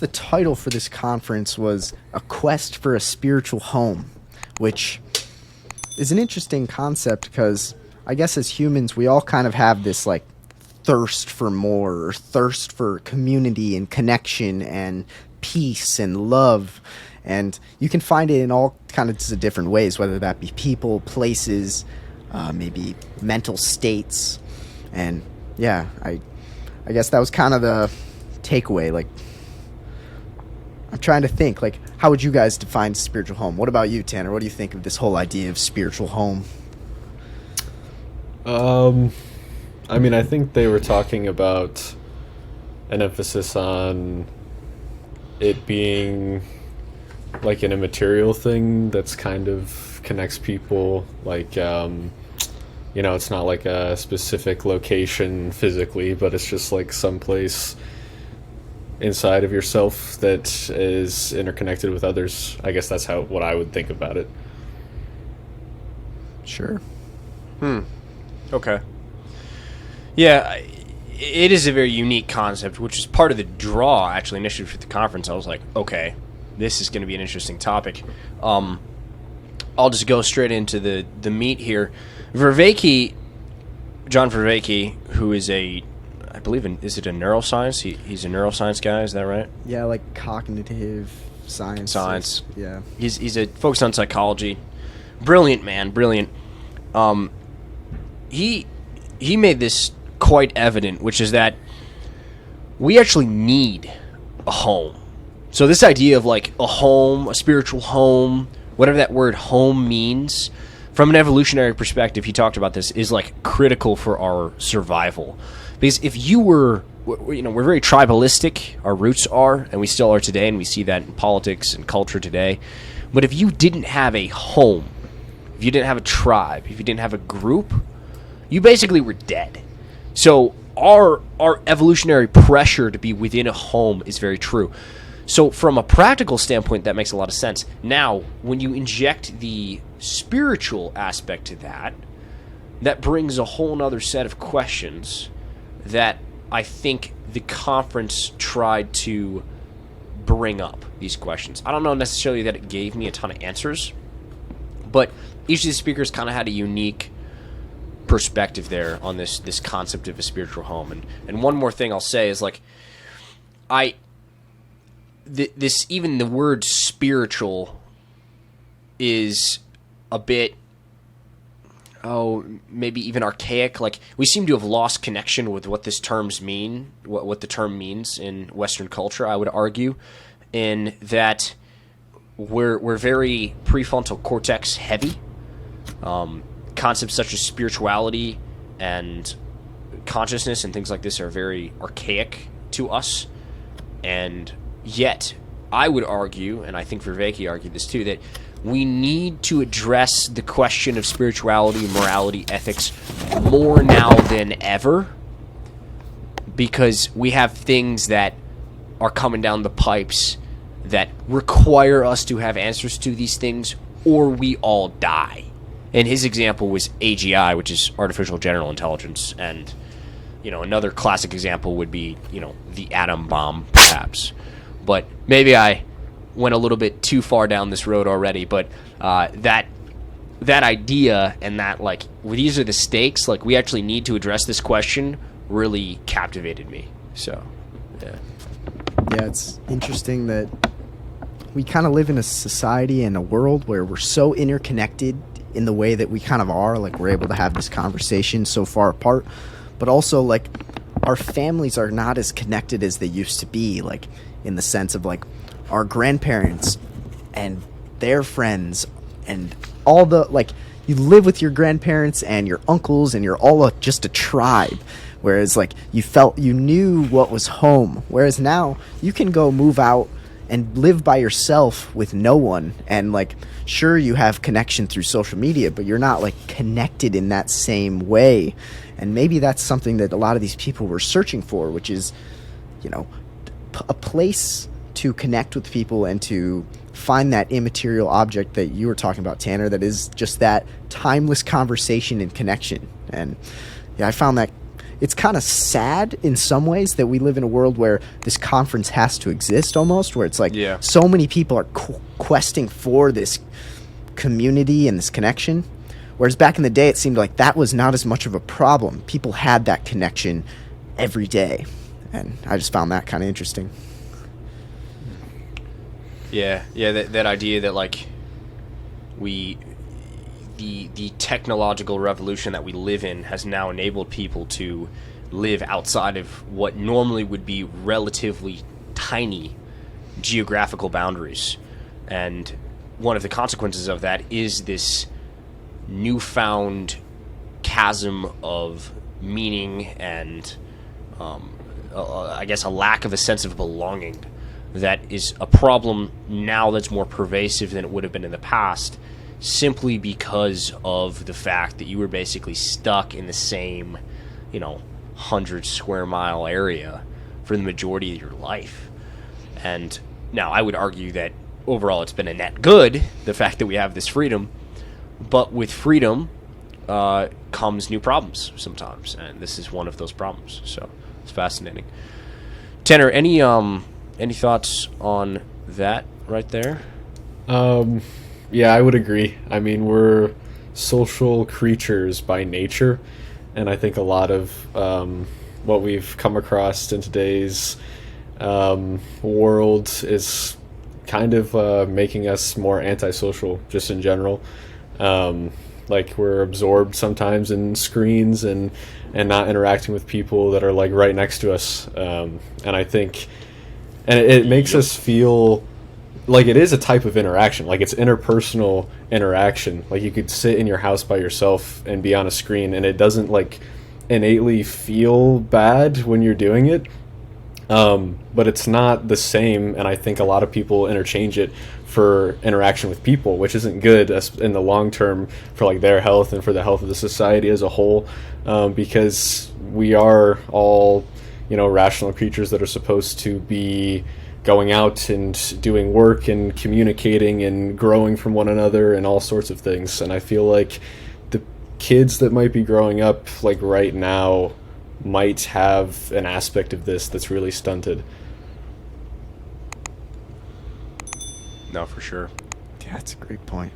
The title for this conference was A Quest for a Spiritual Home, which is an interesting concept because I guess as humans we all kind of have this like thirst for more, or thirst for community and connection and peace and love, and you can find it in all kinds of different ways, whether that be people, places, maybe mental states. And yeah, I guess that was kind of the takeaway. Like, I'm trying to think, like, how would you guys define spiritual home? What about you, Tanner? What do you think of this whole idea of spiritual home? I mean, I think they were talking about an emphasis on it being like an immaterial thing that's kind of connects people. Like, it's not like a specific location physically, but it's just like someplace inside of yourself that is interconnected with others. I guess that's what I would think about it. Sure. Okay. Yeah, it is a very unique concept, which is part of the draw, actually, initially for the conference. I was like, okay, this is going to be an interesting topic. I'll just go straight into the meat here. John Vervaeke, who is I believe is it a neuroscience? He's a neuroscience guy, is that right? Yeah, like cognitive science. Yeah. He's a focused on psychology. Brilliant man, brilliant. He made this quite evident, which is that we actually need a home. So this idea of like a home, a spiritual home, whatever that word home means, from an evolutionary perspective, he talked about this, is like critical for our survival. Because if you we're very tribalistic, our roots are, and we still are today, and we see that in politics and culture today. But if you didn't have a home, if you didn't have a tribe, if you didn't have a group, you basically were dead. So our evolutionary pressure to be within a home is very true. So from a practical standpoint, that makes a lot of sense. Now, when you inject the spiritual aspect to that brings a whole nother set of questions that I think the conference tried to bring up, these questions. I don't know necessarily that it gave me a ton of answers, but each of the speakers kind of had a unique perspective there on this concept of a spiritual home. And one more thing I'll say is, like, even the word spiritual is a bit, maybe even archaic. Like, we seem to have lost connection with what this terms mean, what the term means in Western culture, I would argue, in that we're very prefrontal cortex heavy. Concepts such as spirituality and consciousness and things like this are very archaic to us. And yet, I would argue, and I think Vervaeke argued this too, that we need to address the question of spirituality, morality, ethics more now than ever, because we have things that are coming down the pipes that require us to have answers to these things, or we all die. And his example was AGI, which is artificial general intelligence, and another classic example would be the atom bomb, perhaps. But maybe I went a little bit too far down this road already. But that idea and that, like, these are the stakes. Like, we actually need to address this question really captivated me. So, yeah. Yeah, it's interesting that we kind of live in a society and a world where we're so interconnected in the way that we kind of are. Like, we're able to have this conversation so far apart, but also, like, our families are not as connected as they used to be, like, in the sense of, like, our grandparents and their friends and all the, like, you live with your grandparents and your uncles and you're all just a tribe, whereas, like, you knew what was home, whereas now you can go move out and live by yourself with no one, and, like, sure, you have connection through social media, but you're not, like, connected in that same way. And maybe that's something that a lot of these people were searching for, which is, a place to connect with people and to find that immaterial object that you were talking about, Tanner, that is just that timeless conversation and connection. And yeah, I found that it's kind of sad in some ways that we live in a world where this conference has to exist almost, where it's like so many people are questing for this community and this connection. Whereas back in the day, it seemed like that was not as much of a problem. People had that connection every day. And I just found that kind of interesting. Yeah, that idea that like the technological revolution that we live in has now enabled people to live outside of what normally would be relatively tiny geographical boundaries. And one of the consequences of that is this newfound chasm of meaning and I guess a lack of a sense of belonging that is a problem now that's more pervasive than it would have been in the past, simply because of the fact that you were basically stuck in the same, 100 square mile area for the majority of your life. And now I would argue that overall it's been a net good, the fact that we have this freedom, but with freedom comes new problems sometimes, and this is one of those problems. So it's fascinating. Tanner, any thoughts on that right there? Yeah, I would agree. I mean, we're social creatures by nature, and I think a lot of what we've come across in today's world is kind of making us more antisocial just in general. Like we're absorbed sometimes in screens and not interacting with people that are like right next to us. And I think, and it makes us feel like it is a type of interaction, like it's interpersonal interaction. Like you could sit in your house by yourself and be on a screen, and it doesn't like innately feel bad when you're doing it. But it's not the same, and I think a lot of people interchange it for interaction with people, which isn't good in the long term for like their health and for the health of the society as a whole, because we are all, rational creatures that are supposed to be going out and doing work and communicating and growing from one another and all sorts of things. And I feel like the kids that might be growing up like right now might have an aspect of this that's really stunted. No, for sure. Yeah, that's a great point.